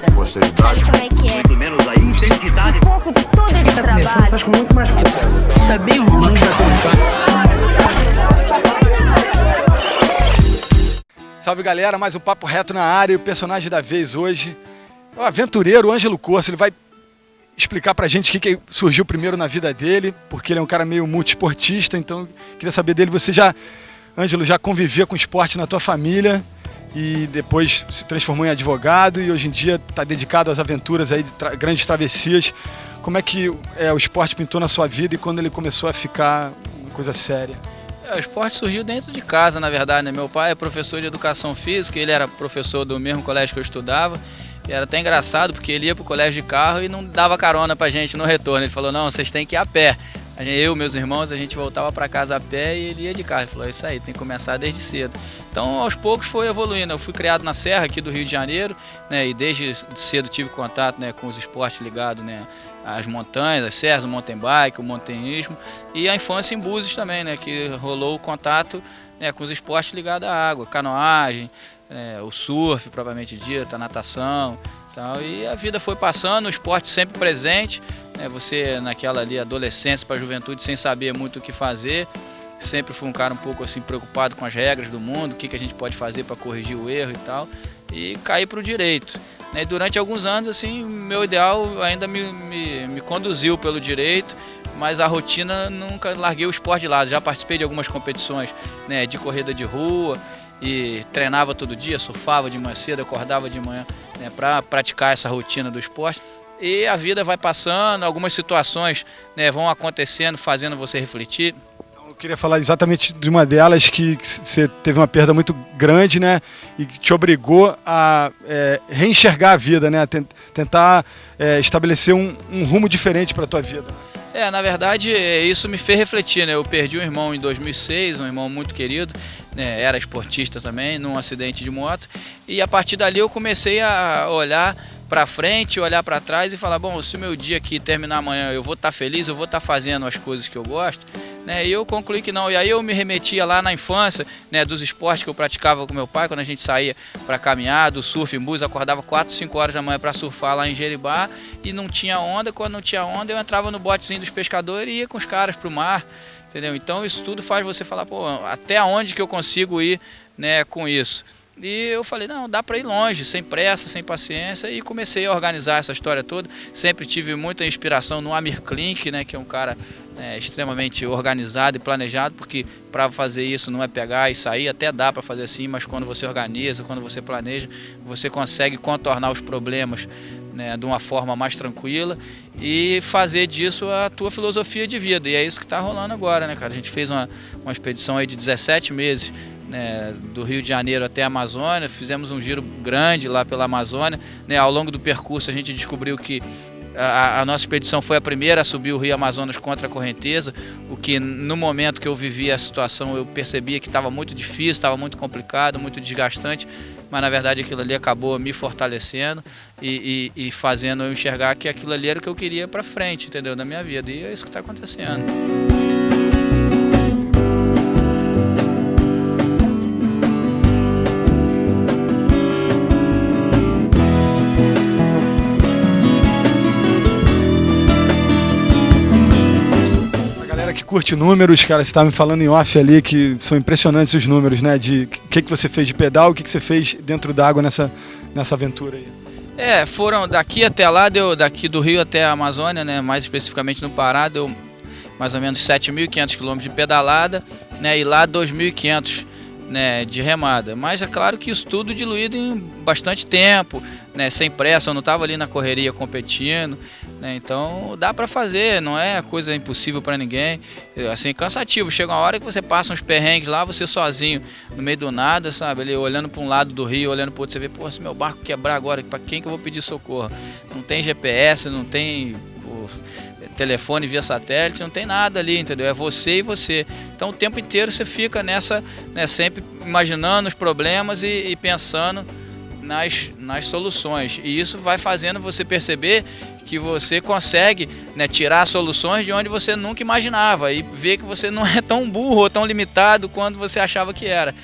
Posteridade. Como é que é? Muito menos a intensidade. Um pouco de todo esse trabalho. Acho muito mais pesado. Tá bem ruim da Salve galera, mais um Papo Reto na área e o personagem da vez hoje é o aventureiro Ângelo Corso. Ele vai explicar pra gente o que surgiu primeiro na vida dele, porque ele é um cara meio multiesportista, então queria saber dele. Você já, Ângelo, já convivia com esporte na tua família e depois se transformou em advogado e hoje em dia está dedicado às aventuras aí de grandes travessias. Como é que o esporte pintou na sua vida e quando ele começou a ficar uma coisa séria? O esporte surgiu dentro de casa, na verdade, né? Meu pai é professor de educação física, ele era professor do mesmo colégio que eu estudava. E era até engraçado, porque ele ia pro colégio de carro e não dava carona pra gente no retorno. Ele falou, não, vocês têm que ir a pé. Eu, meus irmãos, a gente voltava para casa a pé e ele ia de carro. Ele falou, é isso aí, tem que começar desde cedo. Então, aos poucos foi evoluindo. Eu fui criado na Serra aqui do Rio de Janeiro, né, e desde cedo tive contato, né, com os esportes ligados, né, às montanhas, as serras, o mountain bike, o montanhismo. E a infância em Búzios também, né, que rolou o contato, né, com os esportes ligados à água, canoagem, o surf, propriamente dito, a natação. Tal, e a vida foi passando, o esporte sempre presente, né, você naquela ali adolescência para a juventude sem saber muito o que fazer, sempre fui um cara um pouco assim preocupado com as regras do mundo, o que a gente pode fazer para corrigir o erro e tal, e caí para o direito. Né, durante alguns anos assim, meu ideal ainda me conduziu pelo direito, mas a rotina nunca larguei o esporte de lado, já participei de algumas competições, né, de corrida de rua, e treinava todo dia, surfava de manhã cedo, acordava de manhã, né, para praticar essa rotina do esporte. E a vida vai passando, algumas situações, né, vão acontecendo, fazendo você refletir. Então, eu queria falar exatamente de uma delas que você teve uma perda muito grande, né, e que te obrigou a reenxergar a vida, né, tentar estabelecer um rumo diferente para a tua vida. Na verdade, isso me fez refletir, né? Eu perdi um irmão em 2006, um irmão muito querido, né? Era esportista também, num acidente de moto. E a partir dali eu comecei a olhar para frente, olhar para trás e falar, bom, se o meu dia aqui terminar amanhã, eu vou estar feliz, eu vou estar fazendo as coisas que eu gosto, né? E eu concluí que não. E aí eu me remetia lá na infância, né, dos esportes que eu praticava com meu pai, quando a gente saía para caminhar, do surf em Búzios, acordava 4, 5 horas da manhã para surfar lá em Jeribá e não tinha onda. Quando não tinha onda, eu entrava no botezinho dos pescadores e ia com os caras pro mar, entendeu? Então isso tudo faz você falar, pô, até onde que eu consigo ir, né, com isso? E eu falei, não, dá para ir longe, sem pressa, sem paciência, e comecei a organizar essa história toda. Sempre tive muita inspiração no Amir Klink, né, que é um cara extremamente organizado e planejado, porque para fazer isso não é pegar e sair, até dá para fazer assim, mas quando você organiza, quando você planeja, você consegue contornar os problemas, né, de uma forma mais tranquila e fazer disso a tua filosofia de vida. E é isso que está rolando agora, né, cara? A gente fez uma expedição aí de 17 meses, né, do Rio de Janeiro até a Amazônia, fizemos um giro grande lá pela Amazônia, né, ao longo do percurso a gente descobriu que a nossa expedição foi a primeira a subir o Rio Amazonas contra a correnteza, o que no momento que eu vivi a situação eu percebia que estava muito difícil, estava muito complicado, muito desgastante, mas na verdade aquilo ali acabou me fortalecendo e fazendo eu enxergar que aquilo ali era o que eu queria para frente, entendeu, na minha vida, e é isso que está acontecendo. Que curte números, cara, você estava me falando em off ali que são impressionantes os números, né, de o que você fez de pedal, o que você fez dentro d'água nessa aventura aí. Foram daqui até lá, daqui do Rio até a Amazônia, né, mais especificamente no Pará, deu mais ou menos 7.500 km de pedalada, né, e lá 2.500, né, de remada. Mas é claro que isso tudo diluído em bastante tempo, né, sem pressa, eu não estava ali na correria competindo, né, então dá para fazer, não é coisa impossível para ninguém, assim, cansativo. Chega uma hora que você passa uns perrengues lá, você sozinho, no meio do nada, sabe, ali olhando para um lado do rio, olhando para o outro, você vê, pô, se meu barco quebrar agora, para quem que eu vou pedir socorro? Não tem GPS, não tem telefone via satélite, não tem nada ali, entendeu? É você e você. Então o tempo inteiro você fica nessa, né, sempre imaginando os problemas e pensando nas soluções. E isso vai fazendo você perceber que você consegue, né, tirar soluções de onde você nunca imaginava e ver que você não é tão burro ou tão limitado quanto você achava que era.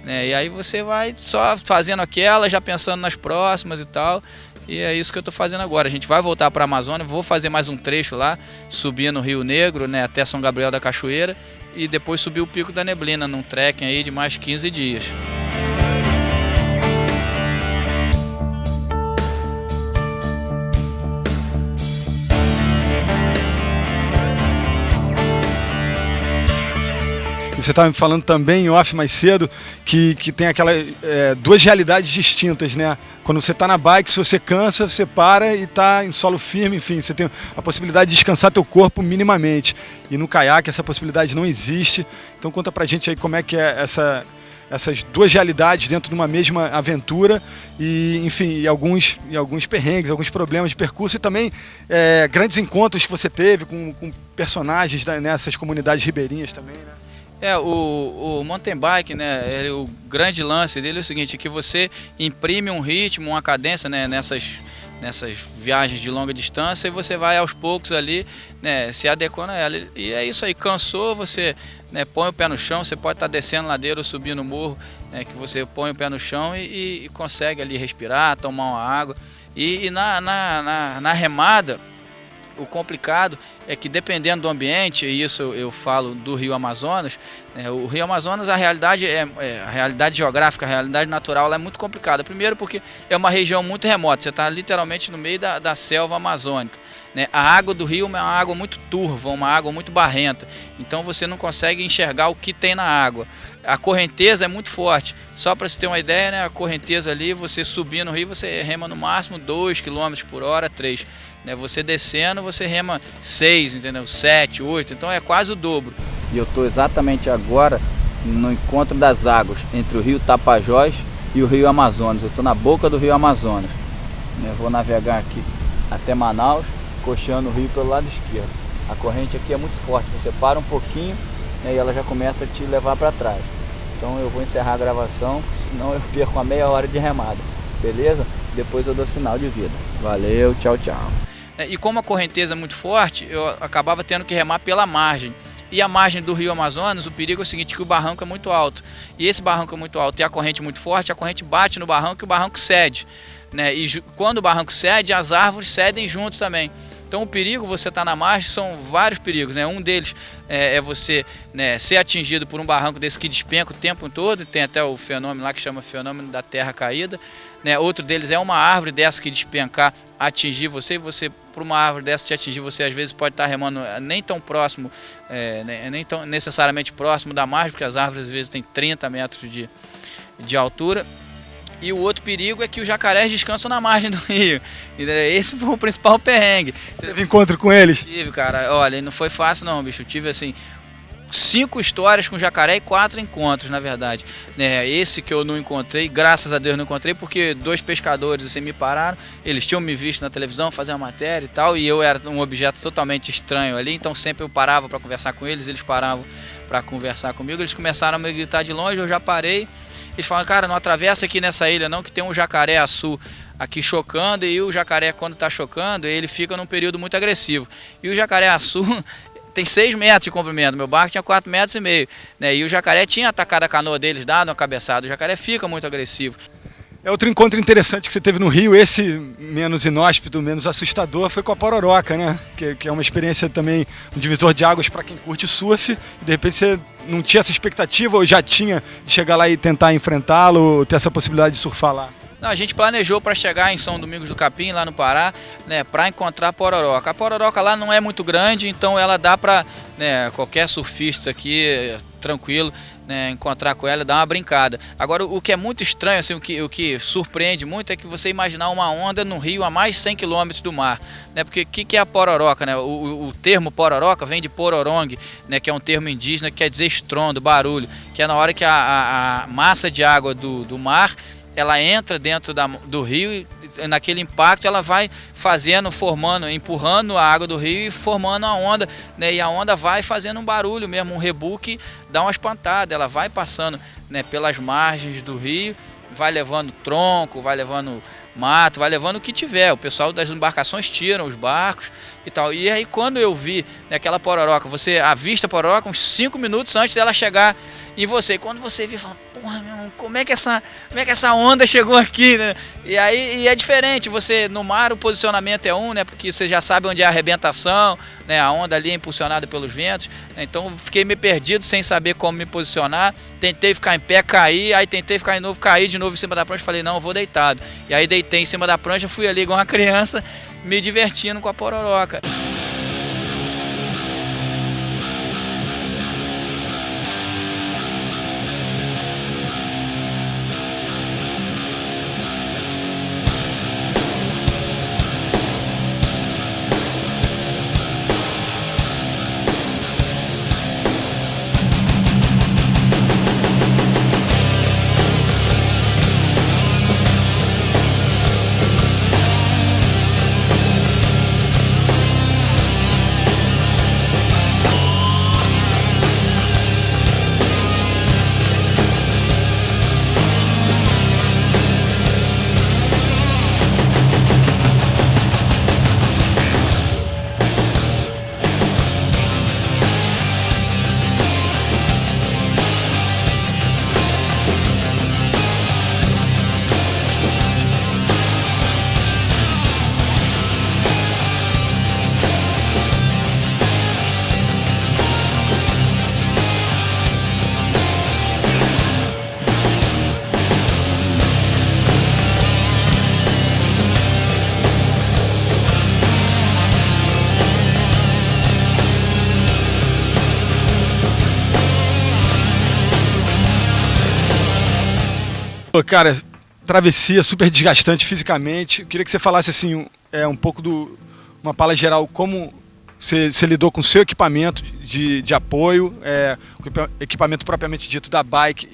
E aí você vai só fazendo aquela, já pensando nas próximas e tal, E é isso que eu estou fazendo agora. A gente vai voltar para a Amazônia, vou fazer mais um trecho lá, subir no Rio Negro, né, até São Gabriel da Cachoeira, e depois subir o Pico da Neblina, num trekking aí de mais 15 dias. Você estava me falando também em off mais cedo que tem aquelas duas realidades distintas, né? Quando você está na bike, se você cansa, você para e está em solo firme, enfim, você tem a possibilidade de descansar teu corpo minimamente. E no caiaque essa possibilidade não existe. Então conta pra gente aí como é que é essas duas realidades dentro de uma mesma aventura e, enfim, e alguns perrengues, alguns problemas de percurso e também grandes encontros que você teve com personagens nessas comunidades ribeirinhas também, né? O mountain bike, né, o grande lance dele é o seguinte, que você imprime um ritmo, uma cadência, né, nessas viagens de longa distância e você vai aos poucos ali, né, se adequando a ela. E é isso aí, cansou, você, né, põe o pé no chão, você pode estar descendo ladeira ou subindo o morro, né, que você põe o pé no chão e consegue ali respirar, tomar uma água. E na remada, o complicado é que dependendo do ambiente, e isso eu falo do Rio Amazonas, né, o Rio Amazonas, a realidade a realidade geográfica, a realidade natural, ela é muito complicada. Primeiro porque é uma região muito remota, você está literalmente no meio da selva amazônica, né? A água do rio é uma água muito turva, uma água muito barrenta, então você não consegue enxergar o que tem na água. A correnteza é muito forte, só para você ter uma ideia, né, a correnteza ali, você subir no rio, você rema no máximo 2 km por hora, 3 km. Você descendo, você rema 6, entendeu? 7, 8, então é quase o dobro. E eu estou exatamente agora no encontro das águas entre o rio Tapajós e o rio Amazonas. Eu estou na boca do rio Amazonas. Eu vou navegar aqui até Manaus, coxeando o rio pelo lado esquerdo. A corrente aqui é muito forte, você para um pouquinho, né, e ela já começa a te levar para trás. Então eu vou encerrar a gravação, senão eu perco uma meia hora de remada, beleza? Depois eu dou sinal de vida. Valeu, tchau, tchau. E como a correnteza é muito forte, eu acabava tendo que remar pela margem. E a margem do rio Amazonas, o perigo é o seguinte, que o barranco é muito alto. E esse barranco é muito alto e a corrente muito forte, a corrente bate no barranco e o barranco cede, né? E quando o barranco cede, as árvores cedem junto também. Então o perigo, você estar na margem, são vários perigos, né? Um deles é você, né, ser atingido por um barranco desse que despenca o tempo todo, tem até o fenômeno lá que chama fenômeno da terra caída, né? Outro deles é uma árvore dessa que despencar, atingir você, e você, por uma árvore dessa te atingir, você às vezes pode estar remando nem tão próximo, nem tão necessariamente próximo da margem, porque as árvores às vezes têm 30 metros de altura. E o outro perigo é que os jacarés descansam na margem do rio. Esse foi o principal perrengue. Você teve encontro com eles? Tive, cara. Olha, não foi fácil não, bicho. Eu tive, assim, 5 histórias com jacaré e 4 encontros, na verdade. Esse que eu não encontrei, graças a Deus não encontrei, porque 2 pescadores assim me pararam. Eles tinham me visto na televisão fazer uma matéria e tal, e eu era um objeto totalmente estranho ali, então sempre eu parava para conversar com eles, eles paravam para conversar comigo. Eles começaram a me gritar de longe, eu já parei. Eles falaram, cara, não atravessa aqui nessa ilha não, que tem um jacaré-açu aqui chocando, e o jacaré, quando está chocando, ele fica num período muito agressivo. E o jacaré-açu tem 6 metros de comprimento, meu barco tinha 4,5 metros, né? E o jacaré tinha atacado a canoa deles, dado uma cabeçada. O jacaré fica muito agressivo. Outro encontro interessante que você teve no Rio, esse menos inóspito, menos assustador, foi com a Pororoca, né? Que é uma experiência também, um divisor de águas para quem curte surf. E de repente você não tinha essa expectativa ou já tinha de chegar lá e tentar enfrentá-lo, ou ter essa possibilidade de surfar lá? Não, a gente planejou para chegar em São Domingos do Capim, lá no Pará, né, para encontrar a Pororoca. A Pororoca lá não é muito grande, então ela dá para, né, qualquer surfista aqui, tranquilo, né, encontrar com ela e dar uma brincada. Agora, o que é muito estranho, assim, o que surpreende muito é que você imaginar uma onda no rio a mais de 100 km do mar, né? Porque o que é a pororoca, né? O termo pororoca vem de pororong, né, que é um termo indígena que quer dizer estrondo, barulho, que é na hora que a massa de água do mar, ela entra dentro do rio e naquele impacto ela vai fazendo, formando, empurrando a água do rio e formando a onda, né? E a onda vai fazendo um barulho mesmo, um rebook, dá uma espantada, ela vai passando, né, pelas margens do rio, vai levando tronco, vai levando mato, vai levando o que tiver. O pessoal das embarcações tiram os barcos e tal. E aí quando eu vi, né, aquela pororoca, você avista a pororoca uns 5 minutos antes dela chegar em você. E quando você viu, falando, porra, meu irmão, como é que essa onda chegou aqui, né? E aí é diferente, você no mar o posicionamento é um, né? Porque você já sabe onde é a arrebentação, né? A onda ali é impulsionada pelos ventos, né? Então fiquei meio perdido sem saber como me posicionar. Tentei ficar em pé, caí, aí tentei ficar de novo, caí de novo em cima da prancha, falei, não, eu vou deitado. E aí deitei em cima da prancha, fui ali igual uma criança, me divertindo com a pororoca. Cara, travessia super desgastante fisicamente. Eu queria que você falasse assim, um pouco uma palha geral, como você lidou com o seu equipamento de apoio, com o equipamento propriamente dito da bike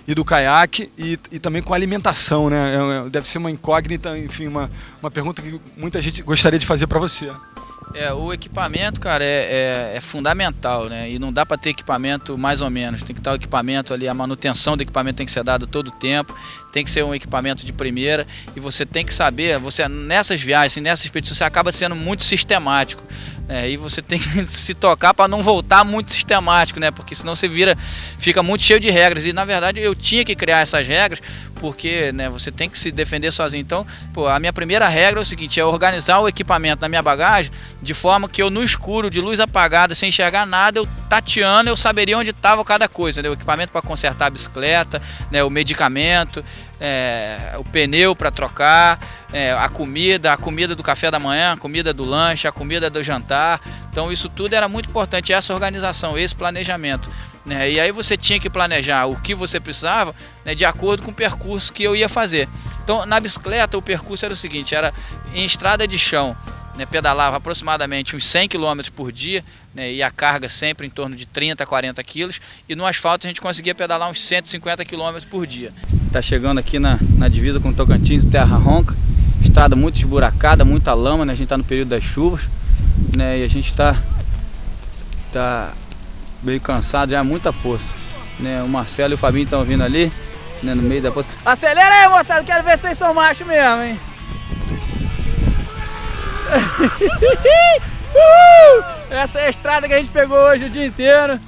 e do caiaque, e também com a alimentação, né? Deve ser uma incógnita, enfim, uma pergunta que muita gente gostaria de fazer para você. O equipamento, cara, é fundamental, né? E não dá para ter equipamento mais ou menos. Tem que estar o equipamento ali, a manutenção do equipamento tem que ser dada todo o tempo, tem que ser um equipamento de primeira, e você tem que saber, nessas viagens, nessas expedições, você acaba sendo muito sistemático. E você tem que se tocar para não voltar muito sistemático, né? Porque senão você fica muito cheio de regras. E na verdade eu tinha que criar essas regras, porque, né, você tem que se defender sozinho. Então, a minha primeira regra é o seguinte: é organizar o equipamento na minha bagagem de forma que eu, no escuro, de luz apagada, sem enxergar nada, eu tateando, eu saberia onde estava cada coisa, né? O equipamento para consertar a bicicleta, né? O medicamento, o pneu para trocar, a comida do café da manhã, a comida do lanche, a comida do jantar. Então isso tudo era muito importante, essa organização, esse planejamento, né? E aí você tinha que planejar o que você precisava, né, de acordo com o percurso que eu ia fazer. Então na bicicleta o percurso era o seguinte: era em estrada de chão, né, pedalava aproximadamente uns 100 km por dia, né, e a carga sempre em torno de 30 a 40 quilos, e no asfalto a gente conseguia pedalar uns 150 km por dia. Tá chegando aqui na divisa com Tocantins, Terra Ronca, estrada muito esburacada, muita lama, né? A gente tá no período das chuvas, né? E a gente tá meio cansado, já é muita poça, né? O Marcelo e o Fabinho estão vindo ali, né, no meio da poça. Acelera aí, moçada, quero ver se vocês são machos mesmo, hein? Essa é a estrada que a gente pegou hoje o dia inteiro.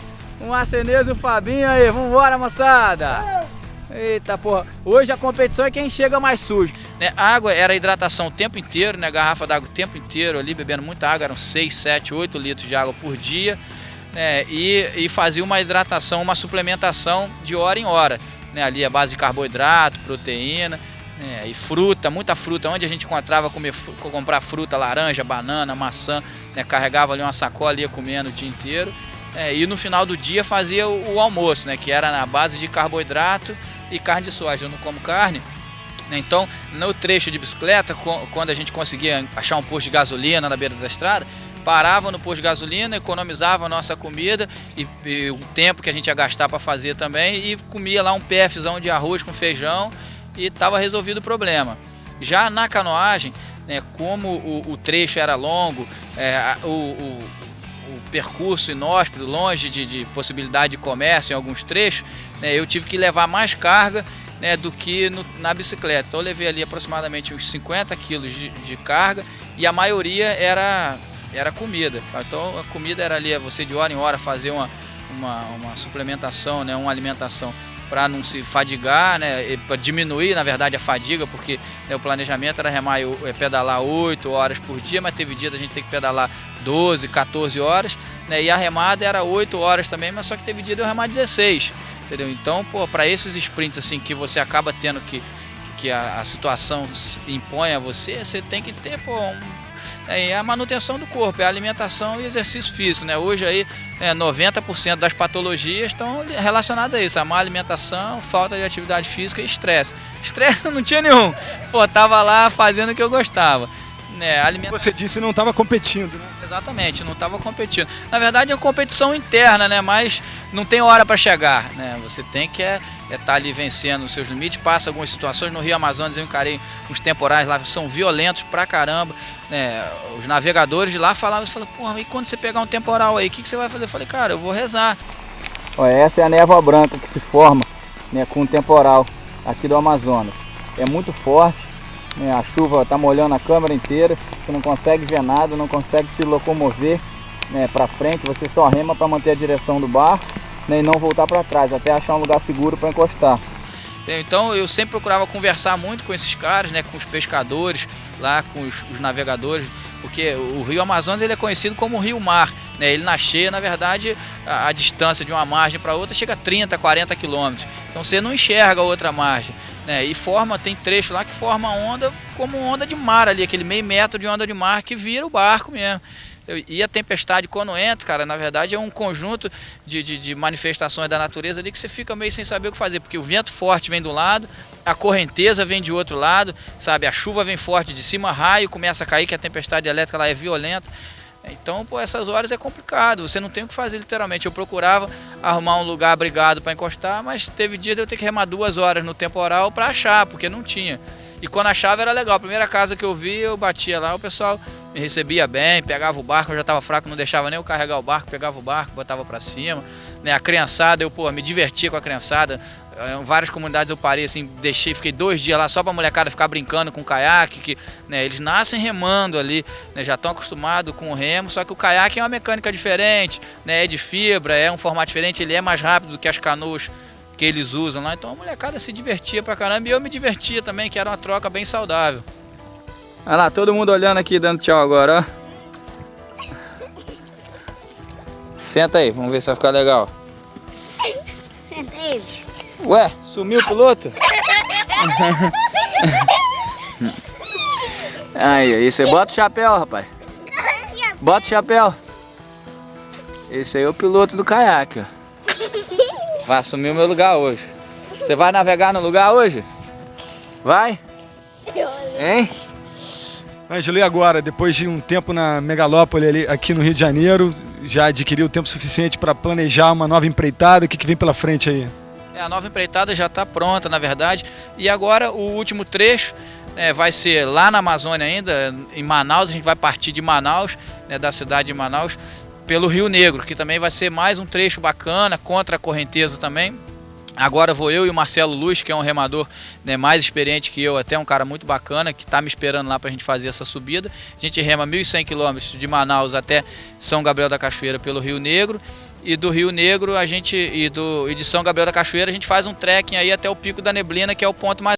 O Marcenês e o Fabinho aí, vambora, moçada! Eita porra, hoje a competição é quem chega mais sujo, né? A água era hidratação o tempo inteiro, né? Garrafa d'água o tempo inteiro ali, bebendo muita água, eram 6, 7, 8 litros de água por dia, né? E fazia uma hidratação, uma suplementação de hora em hora, né? Ali a base de carboidrato, proteína, né? E fruta, muita fruta. Onde a gente encontrava comprar fruta, laranja, banana, maçã, né? Carregava ali uma sacola e ia comendo o dia inteiro, e no final do dia fazia o almoço, né? Que era na base de carboidrato e carne de soja. Eu não como carne, né? Então no trecho de bicicleta, quando a gente conseguia achar um posto de gasolina na beira da estrada, parava no posto de gasolina, economizava a nossa comida e o tempo que a gente ia gastar para fazer também, e comia lá um PFzão de arroz com feijão e estava resolvido o problema. Já na canoagem, né, como o trecho era longo, o percurso inóspito, longe de possibilidade de comércio em alguns trechos, né, eu tive que levar mais carga, né, do que na bicicleta. Então eu levei ali aproximadamente uns 50 quilos de carga, e a maioria era comida. Então a comida era ali, você de hora em hora fazer uma suplementação, né, uma alimentação para não se fadigar, né, para diminuir, na verdade, a fadiga, porque, né, o planejamento era pedalar 8 horas por dia, mas teve dia da gente ter que pedalar 12, 14 horas, né, e a remada era 8 horas também, mas só que teve dia de eu remar 16, entendeu? Então, para esses sprints assim que você acaba tendo que a situação impõe a você, você tem que ter, a manutenção do corpo, a alimentação e exercício físico, né? Hoje aí 90% das patologias estão relacionadas a isso, a má alimentação, falta de atividade física e estresse. Estresse não tinha nenhum, tava lá fazendo o que eu gostava. Né, Você disse não estava competindo, né? Exatamente, não estava competindo. Na verdade é uma competição interna, né? Mas não tem hora para chegar, né? Você tem que estar ali vencendo os seus limites. Passa algumas situações no Rio Amazonas, eu encarei uns temporais lá, são violentos pra caramba, né? Os navegadores de lá falavam, porra, e quando você pegar um temporal aí, o que você vai fazer? Eu falei, cara, eu vou rezar. Olha, essa é a névoa branca que se forma, né, com o temporal aqui do Amazonas. É muito forte. A chuva está molhando a câmera inteira, você não consegue ver nada, não consegue se locomover, né, para frente, você só rema para manter a direção do barco, né, e não voltar para trás, até achar um lugar seguro para encostar. Então eu sempre procurava conversar muito com esses caras, né, com os pescadores, lá com os navegadores, porque o Rio Amazonas ele é conhecido como Rio Mar, né, ele na cheia, na verdade, a distância de uma margem para outra chega a 30, 40 quilômetros, então você não enxerga a outra margem. E tem trecho lá que forma onda como onda de mar ali, aquele meio metro de onda de mar que vira o barco mesmo. E a tempestade quando entra, cara, na verdade é um conjunto de manifestações da natureza ali que você fica meio sem saber o que fazer, porque o vento forte vem do lado, a correnteza vem de outro lado, sabe, a chuva vem forte de cima, raio começa a cair, que a tempestade elétrica lá é violenta. Então, essas horas é complicado, você não tem o que fazer literalmente. Eu procurava arrumar um lugar abrigado para encostar, mas teve dia de eu ter que remar 2 horas no temporal para achar, porque não tinha. E quando achava era legal, a primeira casa que eu vi, eu batia lá, o pessoal me recebia bem, pegava o barco, eu já estava fraco, não deixava nem eu carregar o barco, pegava o barco, botava para cima. Né? A criançada, eu me divertia com a criançada. Em várias comunidades eu parei assim, fiquei 2 dias lá só pra molecada ficar brincando com o caiaque, que, né, eles nascem remando ali, né, já estão acostumados com o remo, só que o caiaque é uma mecânica diferente, né, é de fibra, é um formato diferente, ele é mais rápido do que as canoas que eles usam lá, então a molecada se divertia pra caramba e eu me divertia também, que era uma troca bem saudável. Olha lá, todo mundo olhando aqui, dando tchau agora, ó. Senta aí, vamos ver se vai ficar legal. Senta aí, bicho. Ué, sumiu o piloto? Aí você bota o chapéu, rapaz. Bota o chapéu. Esse aí é o piloto do caiaque, ó. Vai assumir o meu lugar hoje. Você vai navegar no lugar hoje? Vai? Hein? Ângelo, e agora, depois de um tempo na megalópole ali, aqui no Rio de Janeiro, já adquiriu tempo suficiente para planejar uma nova empreitada? O que vem pela frente aí? A nova empreitada já está pronta, na verdade, e agora o último trecho, né, vai ser lá na Amazônia ainda, em Manaus. A gente vai partir de Manaus, né, da cidade de Manaus, pelo Rio Negro, que também vai ser mais um trecho bacana, contra a correnteza também. Agora vou eu e o Marcelo Luz, que é um remador, né, mais experiente que eu, até um cara muito bacana, que está me esperando lá para a gente fazer essa subida. A gente rema 1.100 quilômetros de Manaus até São Gabriel da Cachoeira pelo Rio Negro. E do Rio Negro e de São Gabriel da Cachoeira a gente faz um trekking aí até o Pico da Neblina, que é o ponto mais